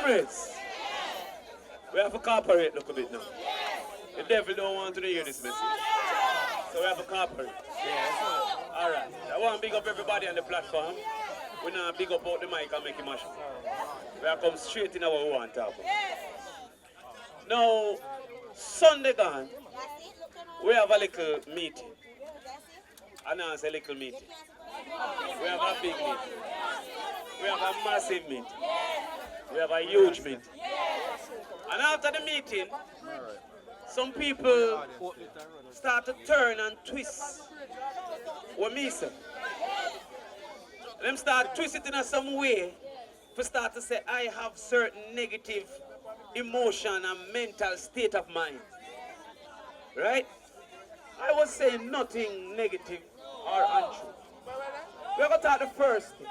Comrades, we have to cooperate a little bit now. The devil don't want to hear this message. So we have to cooperate. Alright. I want to big up everybody on the platform. We not big up out the mic and make it mash. We have come straight in what we want to talk about. Now, Sunday gone, we have a little meeting. I know it's a little meeting. We have a big meeting. We have a massive meeting. We have a huge meeting. And after the meeting, some people start to turn and twist what me say. Them start twisting in some way to start to say I have certain negative emotion and mental state of mind. Right? I was saying nothing negative or untrue. We're going to talk the first thing.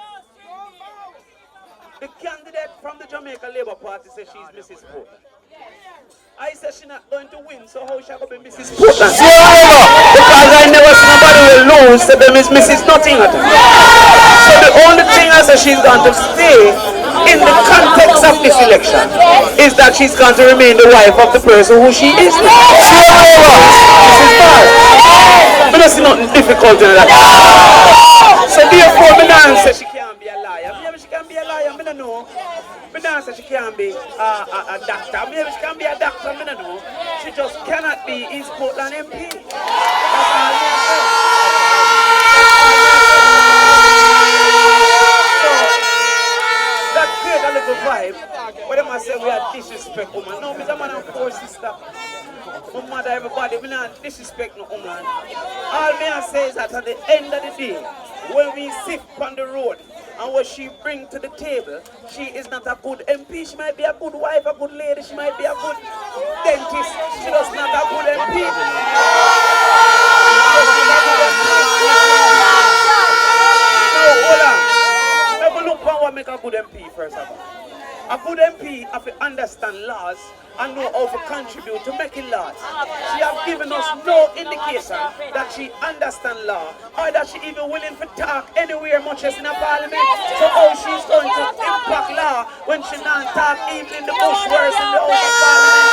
The candidate from the Jamaica Labour Party says she's Mrs. Portland. I said she's not going to win, so how shall I be Mrs. Portland? Because I never see nobody will lose, so them is Mrs. Nottingham. So the only thing I said she's going to stay in the context of this election is that she's going to remain the wife of the person who she is. Mrs. Barr. I don't see nothing difficult in that. So therefore, my nan says she can't be a liar. Maybe she can be a liar, I don't know. My nan says she can't be a doctor. Maybe she can be a doctor, I don't know. She just cannot be East Portland MP. That's all I say. So, that create a little vibe. But them I say we are disrespect woman. No, Mr. Man and four sister. My mother, everybody, we not disrespect no woman. All me I say is that at the end of the day, when we sit on the road and what she bring to the table, she is not a good MP. She might be a good wife, a good lady, she might be a good dentist. She does not a good MP. Now, hold on. Never look for what make a good MP first of all. A good MP have to understand laws and know how to contribute to making laws. She has given us no indication that she understands law or that she even willing to talk anywhere much as in a parliament. So how she's going to impact law when she not talk even in the bush worse in the House of Parliament.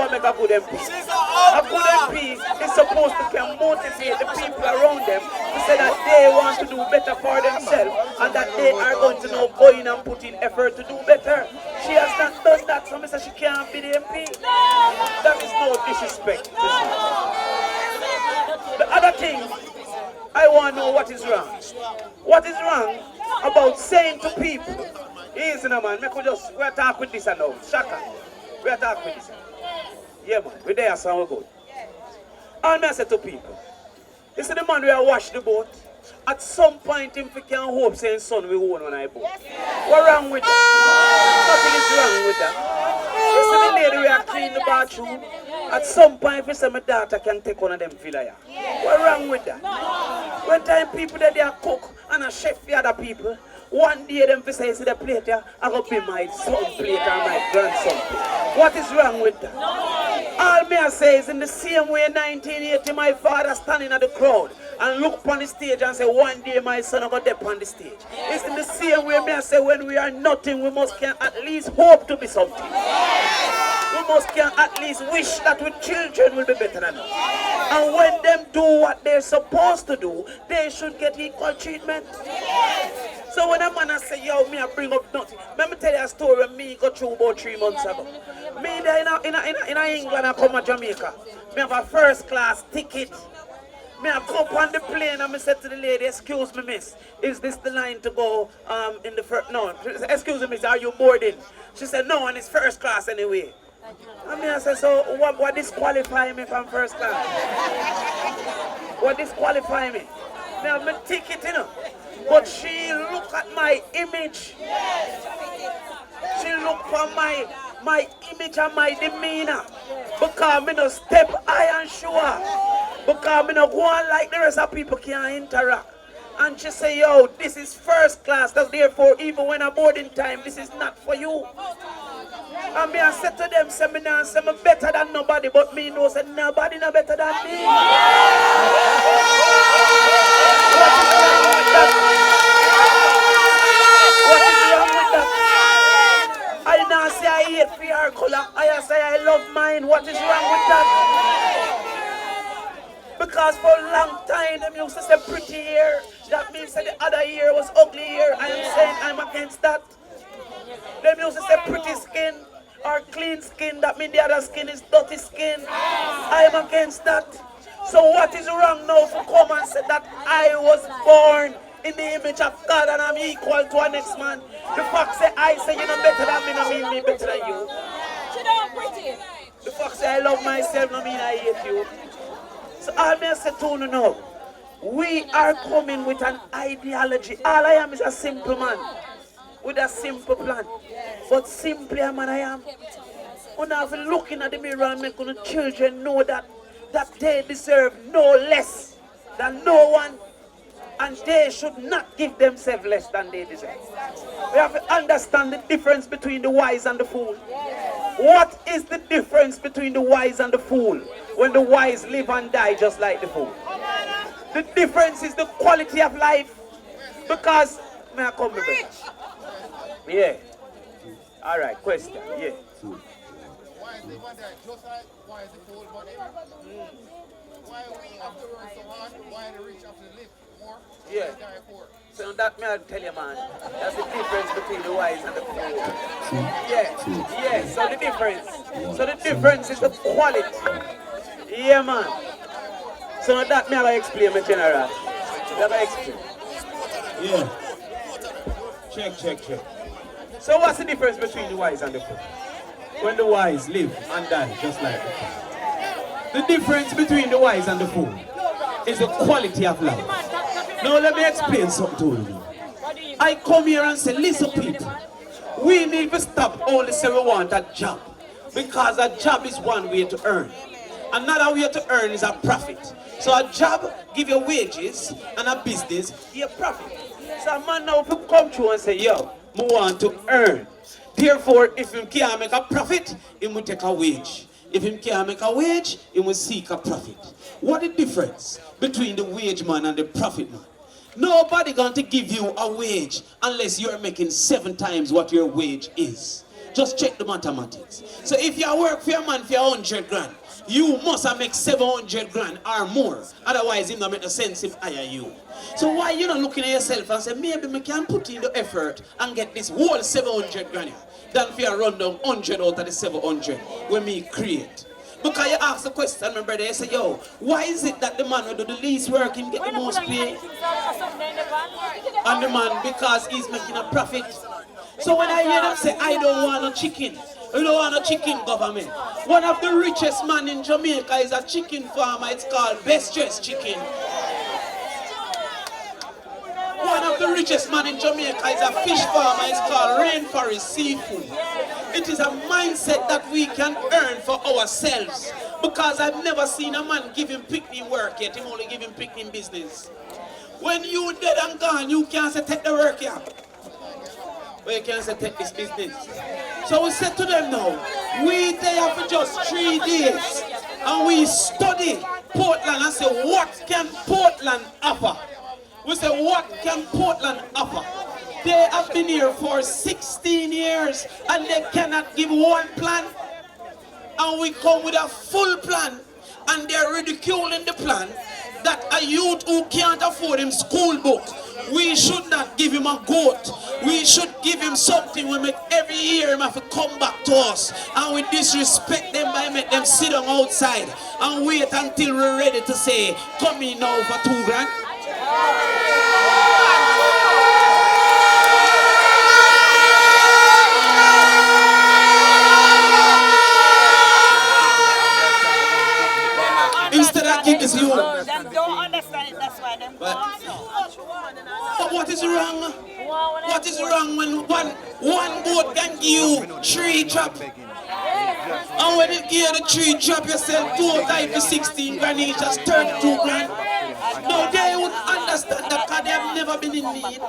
Make a good MP. A good MP is supposed to can motivate the people around them to say that they want to do better for themselves and that they are going to now go in and put in effort to do better. She has not done that, so I say she can't be the MP. That is no disrespect. The other thing, I want to know what is wrong. What is wrong about saying to people, easy now man, we'll talk with this and now. Shaka, we'll talk with this. Yeah man, we're there so we're good. All I say to people, you see the man who wash the boat, at some point him can hope saying son we own on our boat. What's wrong with that? Nothing is wrong with that. You see the lady who clean the bathroom, at some point if you say my daughter can take one of them filler. What's wrong with that? When time people that they are cook and a chef for other people, one day them fi say see the plate here, I go be my son plate or my grandson plate. What is wrong with that? All me I say is in the same way 1980 my father standing at the crowd and look upon the stage and say one day my son will go dip on the stage. It's in the same way me I say when we are nothing we must can at least hope to be something. We must can at least wish that our children will be better than us. And when them do what they're supposed to do, they should get equal treatment. So when a man say, yo, me I bring up nothing. Let me tell you a story when me go through about 3 months ago. Me there in England I come to Jamaica. Me have a first class ticket. Me I go up on the plane and I said to the lady, excuse me miss, is this the line to go in the first, no, excuse me miss, are you boarding? She said, no, and it's first class anyway. And me I said, so what disqualify me from first class? What disqualify me? Me have my ticket, you know. But she look at my image. She look for my image and my demeanor. Because me no step high and sure. Because me no go on like the rest of people can't interact. And she say, yo, this is first class. That's therefore, even when I'm boarding time, this is not for you. And me I said to them, say me now, say me better than nobody, but me know say nobody no better than me. What is wrong with that? What is wrong with that? I now say I hate for your color. I say I love mine. What is wrong with that? Because for a long time them used to say pretty hair. That means that the other hair was ugly hair. I am saying I'm against that. Them used to say pretty skin or clean skin. That means the other skin is dirty skin. I am against that. So what is wrong now for come and say that I was born in the image of God and I'm equal to a next man? The fact say I say you're not better than me, no mean me better than you. The fact say I love myself, no mean I hate you. So all me say to you now, we are coming with an ideology. All I am is a simple man with a simple plan. But simply a man I am. When I've been looking at the mirror and making the children know that they deserve no less than no one. And they should not give themselves less than they deserve. We have to understand the difference between the wise and the fool. What is the difference between the wise and the fool when the wise live and die just like the fool? The difference is the quality of life. Because, may I come with it? Yeah. All right, question. Yeah. Why is the one that just like, why is the fool but why we have to work so hard? Why the rich have to live more? Yeah. So that may I tell you, man, that's the difference between the wise and the fool. Yeah. Yeah. So the difference is the quality. Yeah, man. So that may I explain, my general. That I explain. Yeah. Check. So what's the difference between the wise and the fool? When the wise live and die, just like that. The difference between the wise and the fool is the quality of life. Now let me explain something to you. I come here and say, listen people, we need to stop only say we want a job. Because a job is one way to earn. Another way to earn is a profit. So a job give you wages and a business give you profit. So a man now will come through and say, yo, I want to earn. Therefore, if he can't make a profit, he will take a wage. If he can't make a wage, he will seek a profit. What is the difference between the wage man and the profit man? Nobody going to give you a wage unless you're making 7 times what your wage is. Just check the mathematics. So if you work for a man for 100 grand, you must make 700 grand or more. Otherwise, it don't make no sense if I hire you. So why you not looking at yourself and say, maybe I can put in the effort and get this whole 700 grand than if you run down 100 out of the 700 when me create. Because you ask the question, my brother, you say, yo, why is it that the man who do the least work him get the most pay? And the man, because he's making a profit. So when I hear them say, I don't want no chicken, you don't want no chicken government. One of the richest man in Jamaica is a chicken farmer, it's called Best Dressed Chicken. One of the richest man in Jamaica is a fish farmer, it's called Rainforest Seafood. It is a mindset that we can earn for ourselves. Because I've never seen a man give him picnic work yet, him only give him picnic business. When you dead and gone, you can't say take the work here. But you can't say take this business. So we said to them now, we there for just 3 days and we study Portland and say, what can Portland offer? We say, what can Portland offer? They have been here for 16 years and they cannot give one plan. And we come with a full plan and they're ridiculing the plan that a youth who can't afford him school book, we should not give him a goat. We should give him something. We make every year him have to come back to us. And we disrespect them by make them sit down outside and wait until we're ready to say, come in now for 2 grand. Instead of keep this you. Them don't understand it, that's why them But what is wrong? What is wrong when one boat can give you 3 drop? And when you give the 3 drop, you sell 2 times for 16 grand each, that's 32 grand. No, they would understand that because they have never never been in need.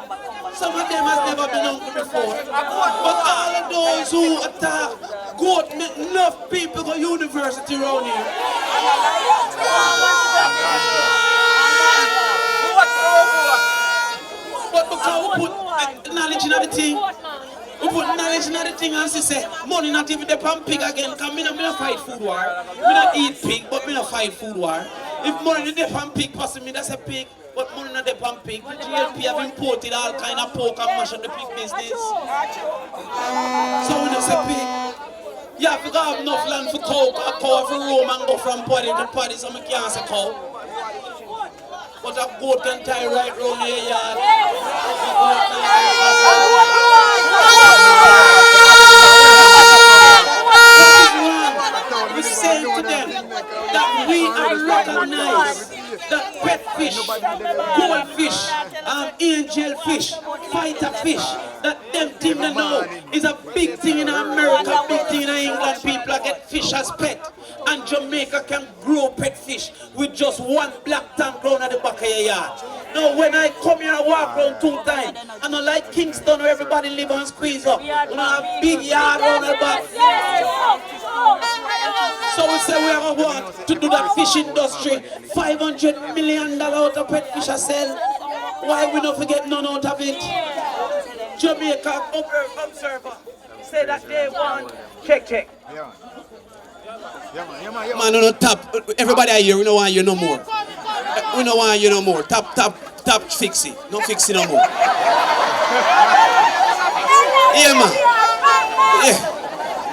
Some of them has never been hungry before. But all of those who attack goat make enough people go university around here. But because we put knowledge in the thing, we put knowledge in the thing and say, money not even the pan pig again, because me not fight food war. Me not eat pig, but me not fight food war. If money the pan pig passing me, that's a pig. But money not the pan pig. The GLP have imported all kind of pork and mash up the pig business. So we not say pig. You have to have enough land for cow, a cow for roam and go from party to party, so I can't say cow. But a goat can tie right round your yard. We say to them that we are recognized that pet fish, goldfish, angel fish, fighter fish, that them thing they know is a big thing in America, big thing in England. People get fish as pet. And Jamaica can grow pet fish with just one black tank ground at the back of your yard. Now when I come here and walk around 2 times, I don't like Kingston where everybody live and squeeze up. We don't have big yard around the back. So we say we are going to do that fish industry. $500 million out of pet fish I sell. Why we don't forget none out of it? Jamaica Observer say that they want check. Man, no tap. Everybody here, we don't want you no more. We don't want you no more. Tap, fix it. No fix it no more. Yeah, man.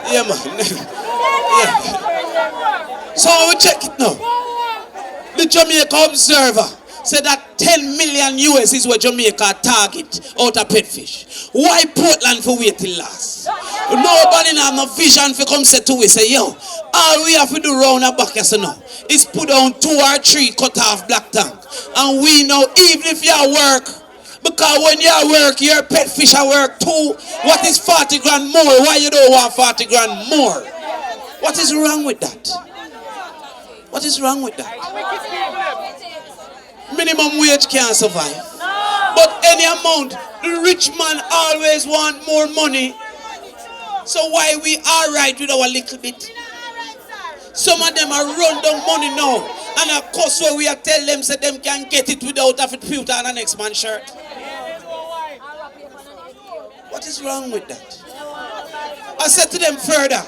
Yeah, man. Yeah. So we check it now. The Jamaica Observer said that 10 million US is what Jamaica target out of pet fish. Why Portland for wait till last? Nobody have no vision for come say to we say, yo, all we have to do round the back yes now is put down 2 or 3 cut off black tank. And we know even if you work, because when you work, your pet fish are work too. What is 40 grand more? Why you don't want 40 grand more? What is wrong with that? What is wrong with that? Minimum wage can't survive. But any amount, the rich man always want more money. So why we are right with our little bit? Some of them are run down money now. And of course where we are tell them so them can get it without having to put on a next man's shirt. What is wrong with that? I said to them further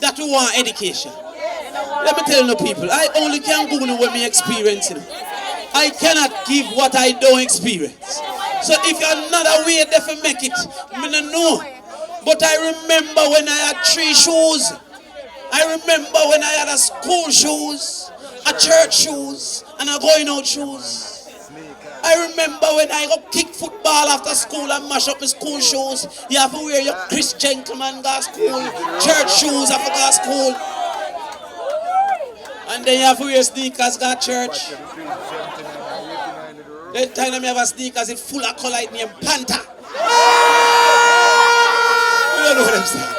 that we want education. Let me tell you people, I only can go when me experiencing it. I cannot give what I don't experience. So if you're not aware there to make it, I don't know. But I remember when I had 3 shoes. I remember when I had a school shoes, a church shoes, and a going out shoes. I remember when I go kick football after school and mash up my school shoes. You have to wear your Chris Gentleman go to school, church shoes after go to school. And then you have to wear sneakers go to church. The time I have a sneakers, it's full of color, it named Panther. You don't know what I'm saying.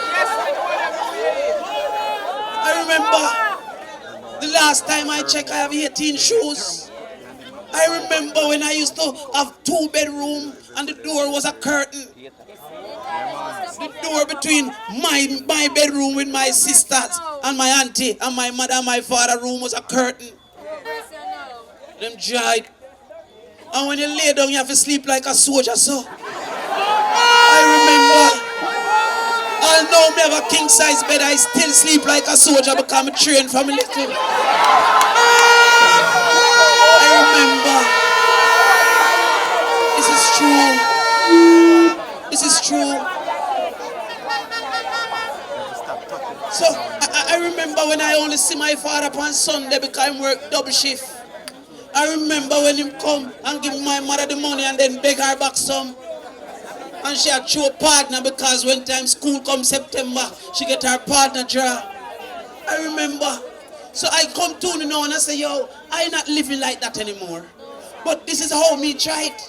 I remember the last time I checked, I have 18 shoes. I remember when I used to have 2 bedrooms and the door was a curtain. The door between my bedroom with my sisters and my auntie and my mother and my father room was a curtain. Them dried. And when you lay down, you have to sleep like a soldier, so. I remember. Although I have a king size bed, I still sleep like a soldier because I'm trained from a little. I remember. This is true. This is true. So, I remember when I only see my father on Sunday because I work double shift. I remember when him come and give my mother the money and then beg her back some. And she had show partner because when time school comes September, she get her partner draw. I remember. So I come to you now and I say, yo, I not living like that anymore. But this is how me tried.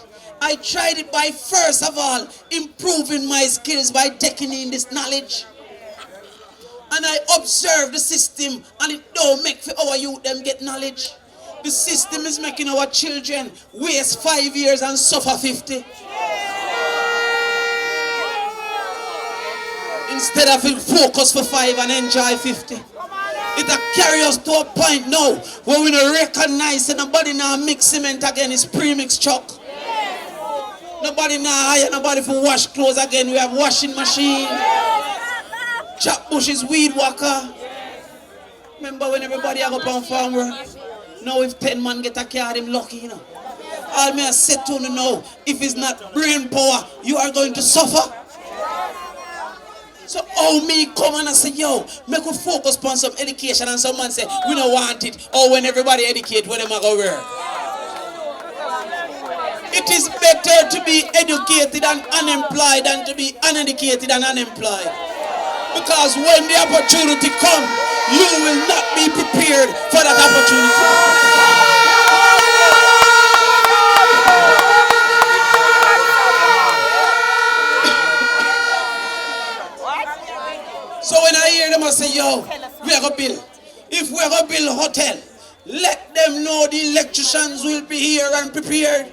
I tried it by first of all improving my skills by taking in this knowledge. And I observe the system and it don't make for our youth them get knowledge. The system is making our children waste 5 years and suffer 50. Instead of focus for 5 and enjoy 50. It'll carry us to a point now where we don't recognize that nobody now mix cement again. It's pre-mixed chalk. Nobody now hire nobody for wash clothes again. We have washing machine. Chop bush is weed whacker. Remember when everybody have up on farm work? Now if 10 man get a car, them lucky, you know. All me I said to you now, if it's not brain power, you are going to suffer. So how me come and I say, yo, make we focus on some education, and someone say, we don't want it. Or when everybody educate, when them a go work. It is better to be educated and unemployed than to be uneducated and unemployed. Because when the opportunity comes, you will not be prepared for that opportunity. So when I hear them, I say, yo, we are going to build. If we are going to build a hotel, let them know the electricians will be here and prepared.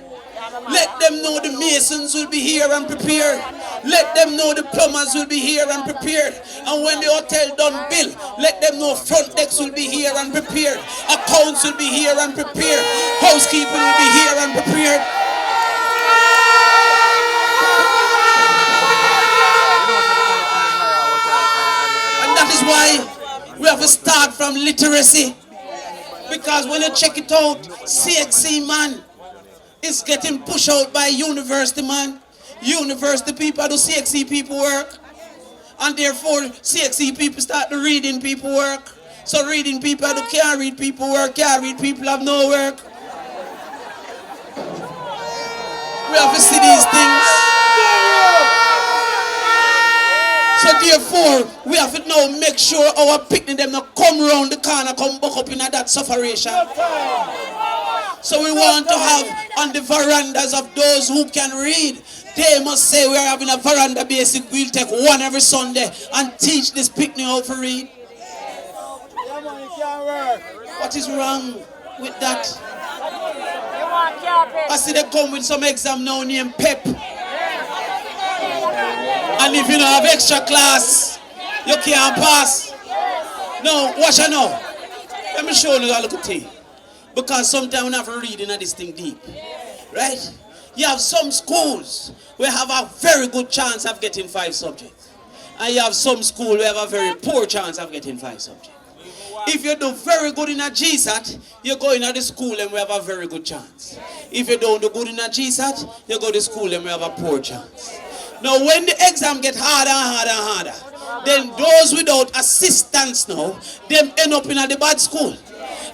Let them know the masons will be here and prepared. Let them know the plumbers will be here and prepared. And when the hotel done build, let them know front decks will be here and prepared. Accounts will be here and prepared. Housekeeping will be here and prepared. And that is why we have to start from literacy. Because when you check it out, CXC man is getting pushed out by university man. University people do CXC people work. And therefore CXC people start to reading people work. So reading people can't read people work, can't read people have no work. We have to see these things. So therefore, we have to now make sure our picnic them not come around the corner, come back up in that sufferation. So we want to have on the verandas of those who can read. They must say we are having a veranda basic. We'll take one every Sunday and teach this picnic how to read. What is wrong with that? I see they come with some exam now named PEP. And if you don't have extra class, you can't pass. No, watch out now. Let me show you a little thing. Because sometimes we have to read into this thing deep. Right? You have some schools where have a very good chance of getting 5 subjects. And you have some schools where have a very poor chance of getting 5 subjects. If you do very good in a GSAT, you go in the school and we have a very good chance. If you don't do good in a GSAT, you go to school and we have a poor chance. Now when the exam get harder and harder and harder, then those without assistance now, them end up in a bad school.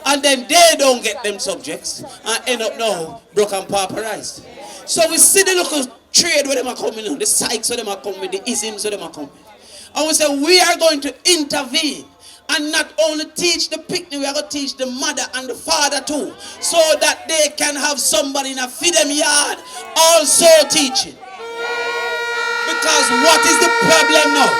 And then they don't get them subjects and end up now broke and pauperized. So we see the local trade where them are coming on, the psychs where them are coming, the isms where them are coming. And we say we are going to intervene and not only teach the picnic, we are going to teach the mother and the father too, so that they can have somebody in a feed them yard also teaching. Because what is the problem now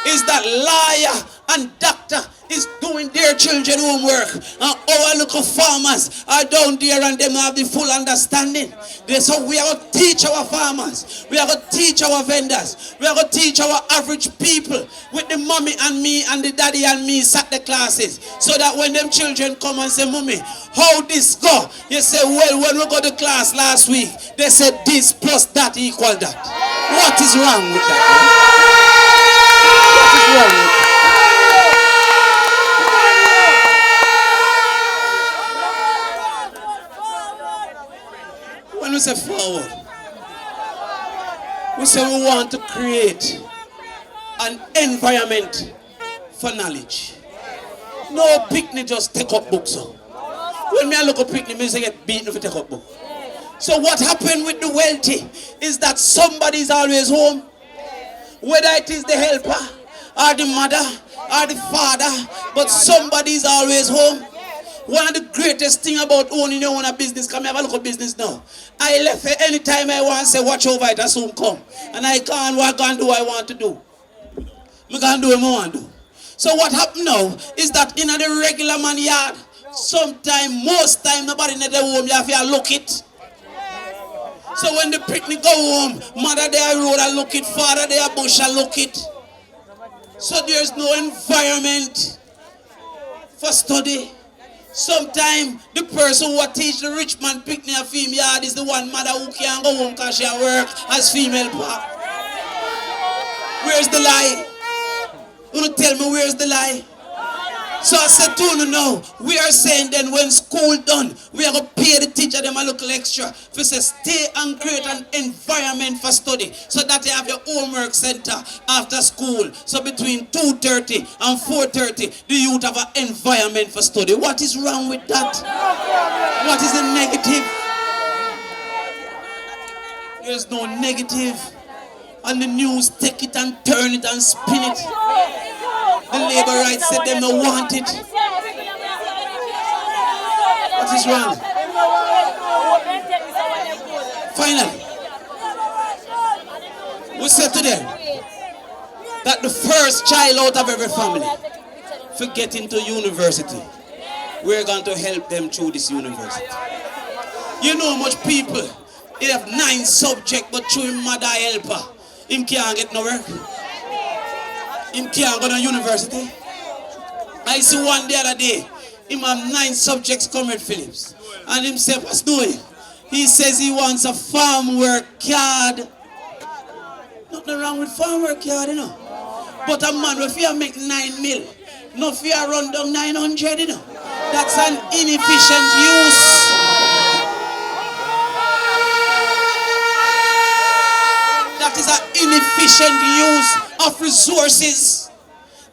is that liar and doctor is doing their children homework, and our local farmers are down there and them have the full understanding. So we are going to teach our farmers, we are going to teach our vendors, we are going to teach our average people with the mommy and me and the daddy and me sat the classes, so that when them children come and say, mommy, how this go? You say, well, when we go to class last week, they said this plus that equal that. What is wrong with that? What is wrong with that? When we say forward, we say we want to create an environment for knowledge. No picnic just take up books. When me I look at picnic, me say get beaten if you take up book. So what happened with the wealthy is that somebody is always home. Whether it is the helper, or the mother, or the father, but somebody is always home. One of the greatest things about owning your own business, come here, have a look at business now. I left it anytime I want to say, watch over it, I soon come. And I can't what I can do I want to do. I can't do what I want to do. So what happened now is that in the regular man yard, Sometimes, most time, nobody in the home, you have to look it. So when the picnic go home, mother there road I look it, father there bush I look it. So there's no environment for study. Sometimes the person who teach the rich man picnic a female yard is the one mother who can't go home because she work as female part. Where's the lie? You tell me where's the lie? So I said to you now, we are saying then when school done, we are going to pay the teacher them a little extra. We say stay and create an environment for study so that you have your homework center after school. So between 2:30 and 4:30, the youth have an environment for study. What is wrong with that? What is the negative? There's no negative. And the news take it and turn it and spin it. The labor rights said they don't want it. What is wrong? Finally, we said to them that the first child out of every family to get into university, we're going to help them through this university. You know how much people, they have 9 subjects, but through him mother helper, him can't get no work. Him can't go to university. I see one the other day, him have 9 subjects coming Phillips. And himself was doing. He says he wants a farm work card. Nothing wrong with farm work card, you know. But a man, if you make 9 mil, no fear run down 900, you know. That's an inefficient use. That is an inefficient use of resources.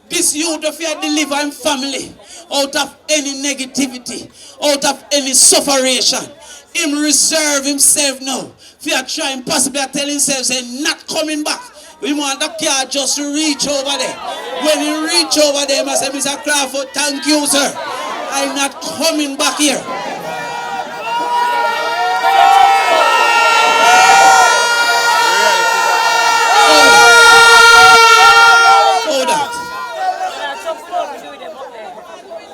This youth of here deliver him family out of any negativity, out of any sufferation. Him reserve himself now. If you are trying possibly tell himself say not coming back. We want the car just to reach over there. When he reach over there, I say, Mr. Crawford, thank you, sir. I'm not coming back here.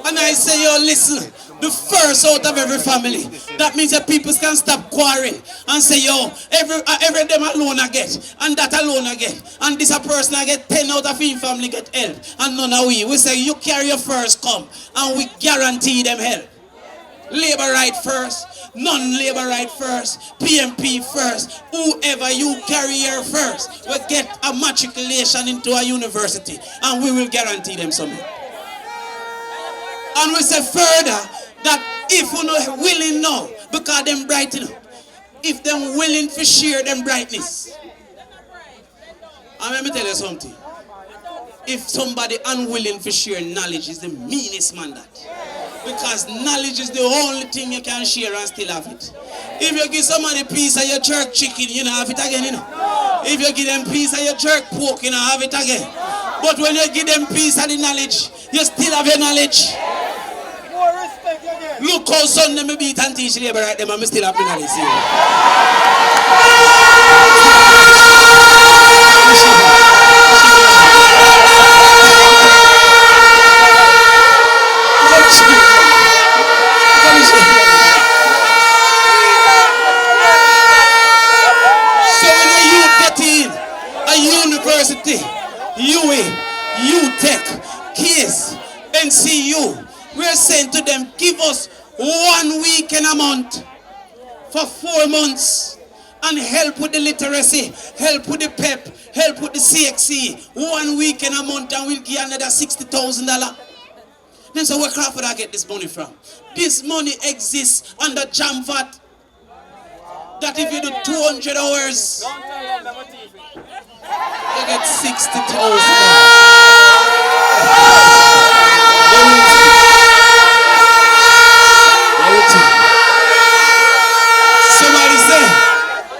And I say, yo, listen, the first out of every family. That means that people can stop quarreling and say, yo, every them alone I get, and that alone I get, and this a person I get 10 out of his family get help, and none of we. We say, you carry your first come, and we guarantee them help. Labor right first, non-labor right first, PMP first, whoever you carry here first will get a matriculation into a university, and we will guarantee them something. And we say further that if we're not willing now, because them bright enough, if them willing to share them brightness. And let me tell you something. If somebody unwilling to share knowledge is the meanest man that. Because knowledge is the only thing you can share and still have it. If you give somebody a piece of your jerk chicken, you don't have it again, you know. If you give them a piece of your jerk pork, you don't have it again. But when you give them a piece of the knowledge, you still have your knowledge. Look how Sunday me beat and teach labor right them and me still have the knowledge. So when a youth get in a university, UA, UTech, KISS, NCU, we're saying to them, give us 1 week in a month for 4 months and help with the literacy, help with the PEP, help with the CXC. 1 week in a month and we'll give another $60,000. Then so where Crawford I get this money from? This money exists under JAMVAT. That if you do 200 hours, you get $60,000. Somebody say,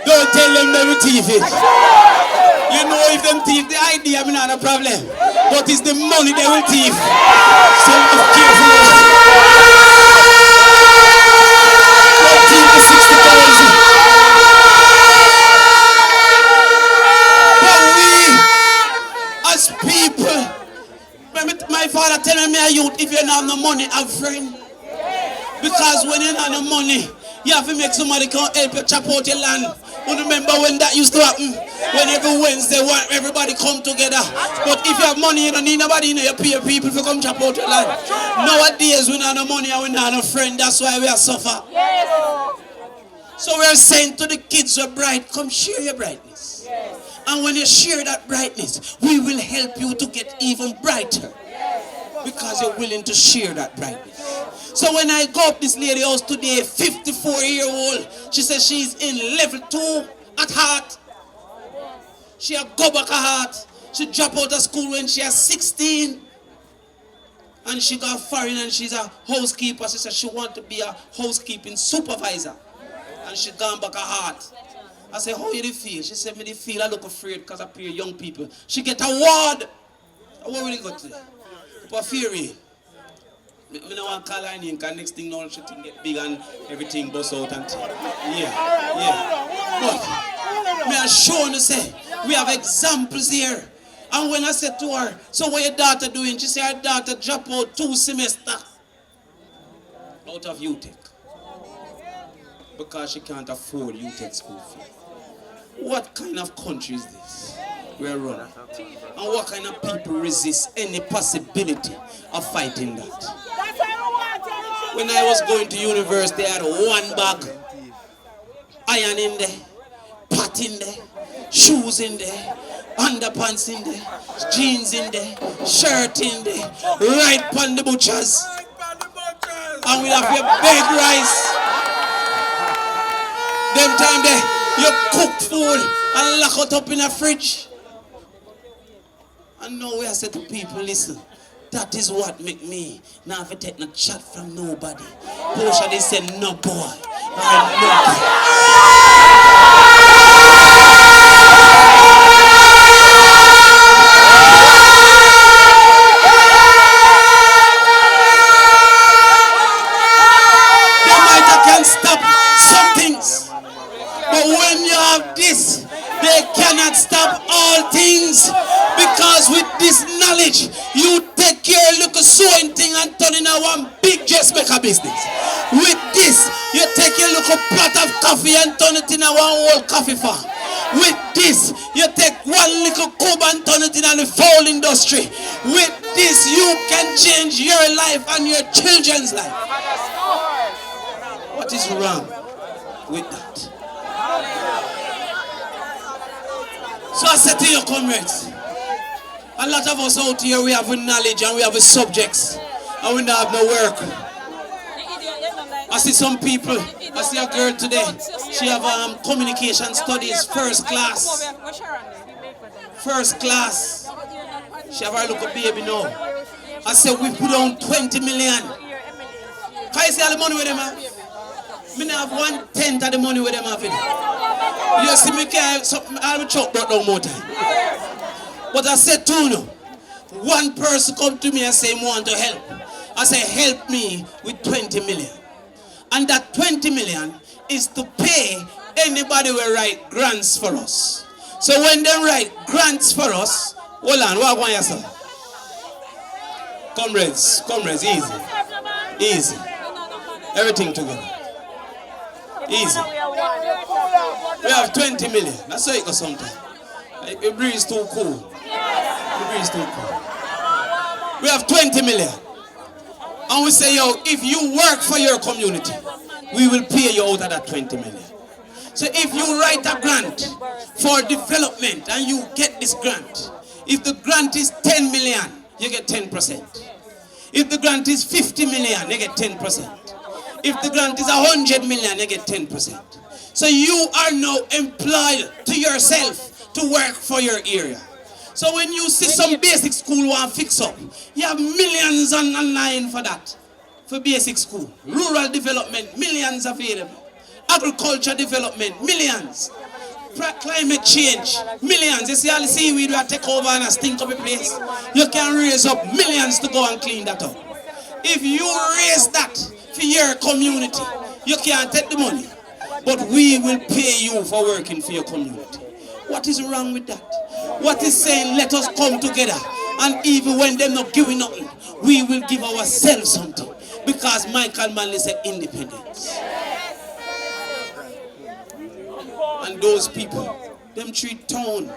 don't tell them they will thief it. You know if them thief the idea, I mean not a problem. But it's the money they will thief. So be careful. Don't thief the 60,000. But we, as people, my father telling me, youth, if you don't have no money, have friend. Because when you don't have no money, you have to make somebody come help you chop out your land. You remember when that used to happen? When every Wednesday everybody come together. But if you have money, you don't need nobody, you pay people to come chop out your land. Nowadays we don't have no money and we don't have no friend. That's why we are suffer. So we are saying to the kids who are bright, come share your brightness. And when you share that brightness, we will help you to get even brighter. Because you're willing to share that brightness. So when I go up this lady house today, 54-year-old, she says she's in level 2 at heart. She had go back at heart. She dropped out of school when she was 16. And she got foreign and she's a housekeeper. She said she wants to be a housekeeping supervisor. And she gone back at heart. I said, how you feel? She said, me feel I look afraid because I pay young people. She get a award. What will you go to? For fury. I don't want to call her name because next thing now she think get big and everything bust out and But me are showing to say we have examples here. And when I said to her, so what your daughter doing? She said her daughter drop out 2 semesters out of UTech. Because she can't afford UTech school fee. What kind of country is this we're running? And what kind of people resist any possibility of fighting that? When I was going to university, I had 1 bag. Iron in there, pot in there, shoes in there, underpants in there, jeans in there, shirt in there, right on the butchers. And we have your bed rice. Them time there, you cook food and lock it up in a fridge. And now we have said to people, listen, that is what make me now have to take no chat from nobody. Portia they say no boy. They might can stop some things. But when you have this, they cannot stop all things. Because with this knowledge, you take your little sewing thing and turn it into one big dressmaker business. With this, you take your little pot of coffee and turn it into one whole coffee farm. With this, you take one little cube and turn it into the fowl industry. With this, you can change your life and your children's life. What is wrong with that? So I said to your comrades, a lot of us out here, we have a knowledge and we have a subjects and we don't have no work. I see some people, I see a girl today, she have communication studies, first class. First class. She have her little baby now. I said we put on 20 million. Can you see all the money with them have? Me have 1/10 of the money with them having. You see me can't, I will choke that down more time. But I said to you, one person come to me and say, I want to help. I say, help me with 20 million. And that 20 million is to pay anybody who write grants for us. So when they write grants for us, hold on, what want you say? Comrades, easy. Easy. Everything together. Easy. We have 20 million. That's how it goes sometimes. It breathes too cool. We have 20 million. And we say, yo, if you work for your community, we will pay you out of that 20 million. So if you write a grant for development and you get this grant, if the grant is 10 million, you get 10%. If the grant is 50 million, you get 10%. If the grant is 100 million, you get 10%. So you are now employed to yourself to work for your area. So when you see some basic school want to fix up, you have millions online for that. For basic school. Rural development, millions available. Agriculture development, millions. Climate change, millions. You see all the seaweed will take over and stink up a place. You can raise up millions to go and clean that up. If you raise that for your community, you can't take the money. But we will pay you for working for your community. What is wrong with that? What is saying let us come together and even when they're not giving nothing, we will give ourselves something. Because Michael Manley said independence. And those people, them treat town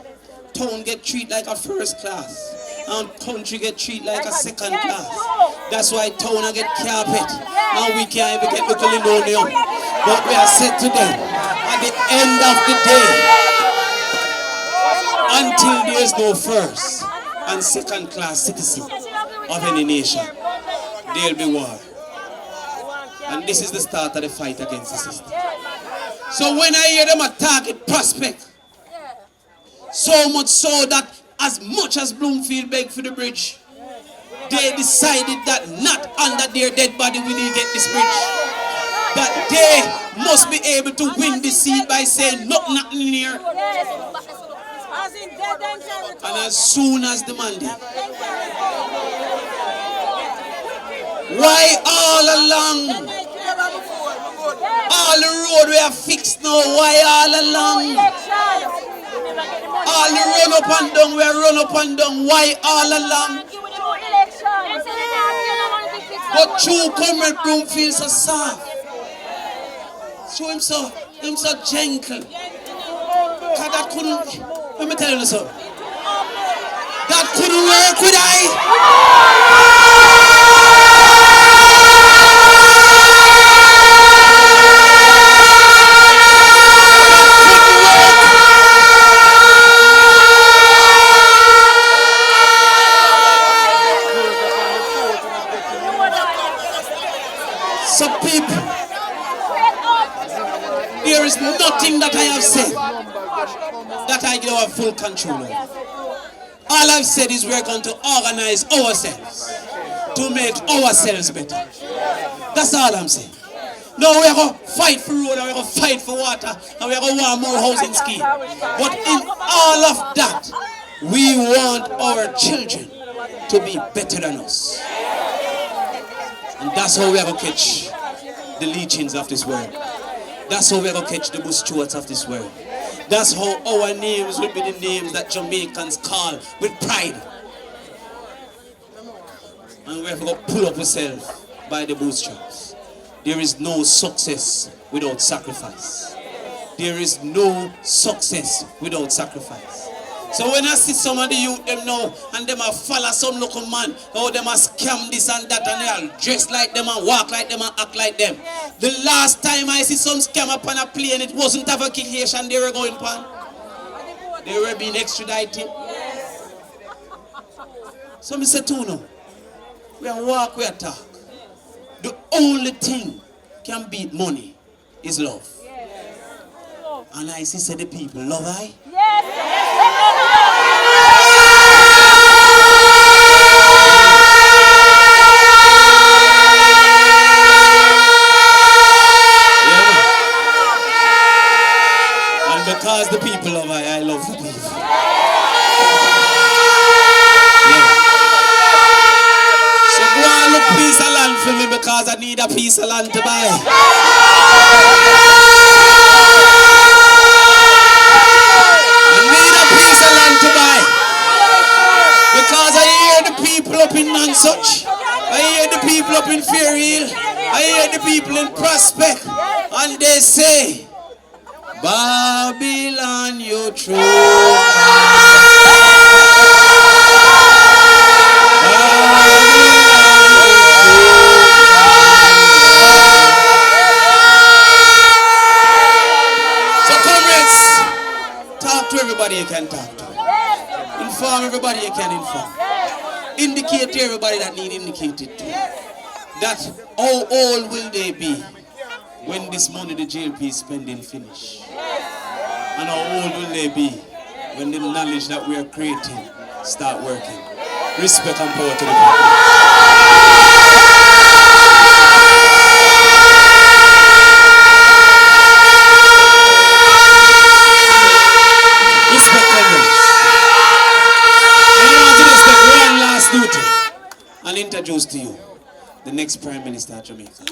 get treated like a first class. And country get treated like a second class. That's why town get carpet. And we can't even get little linoleum. But we are said to them, at the end of the day, until there is no first and second class citizen of any nation, there will be war. And this is the start of the fight against the system. So when I hear them target prospect, so much so that as much as Bloomfield begged for the bridge, they decided that not under their dead body will they get this bridge. That they must be able to win the seat by saying nothing here. And as soon as demanded, why all along? All the road we are fixed now, why all along? All the run up and down, we are run up and down, why all along? But true Comrade Bloomfield so soft. Show him so gentle. Cause that couldn't, let me tell you something. That couldn't work with I. Some people, there is nothing that I have said that I give our full control of. All I've said is we're going to organize ourselves to make ourselves better. That's all I'm saying. No, we're going to fight for road, and we're going to fight for water, and we're going to want more housing scheme. But in all of that, we want our children to be better than us. And that's how we're going to catch the leechings of this world. That's how we're going to catch the Bush Stewarts of this world. That's how our names will be the names that Jamaicans call with pride. And we're going to pull up ourselves by the bootstraps. There is no success without sacrifice. There is no success without sacrifice. So when I see some of the youth them now and them a follow some local man, how them a scam this and that and they are dressed like them and walk like them and act like them. The last time I see some scam up on a plane, it wasn't a vacation they were going on. They were being extradited. So I say too now, we are walk, we are talk. The only thing can beat money is love. And I see say the people, love I? Because the people love I love the people. Yeah. So go and look piece of land for me because I need a piece of land to buy. I need a piece of land to buy. Because I hear the people up in Nonsuch. I hear the people up in Fairhill. I hear the people in Prospect. And they say, Babylon, you true. So comrades, talk to everybody you can talk to. Inform everybody you can inform. Indicate to everybody that need indicated to. That how old will they be when this money the JLP is spending finish? And how old will they be when the knowledge that we are creating start working? Respect and power to the people. Respect comrades. And I want to just take one last duty and introduce to you the next Prime Minister of Jamaica.